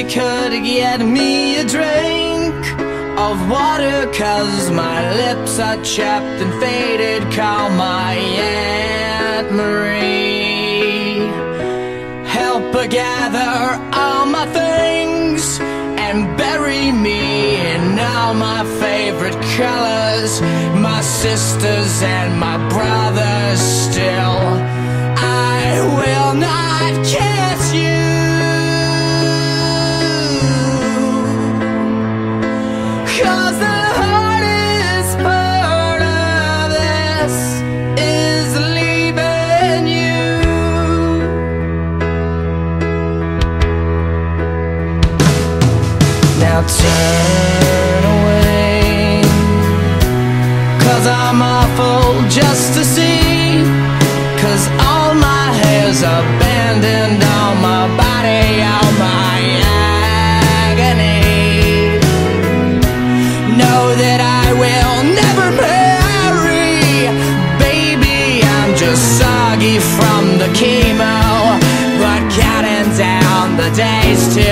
could get me a drink of water, 'cause my lips are chapped and faded. Call my Aunt Marie. Help her gather all my things and bury me in all my favorite colors. My sisters and my brothers still, I will not kiss you, 'cause the hardest part of this is leaving you. Now turn away, 'cause I'm awful just to see, 'cause all my hair's abandoned on my body, all my agony. Know that I will never marry, baby, I'm just soggy from the chemo, but counting down the days to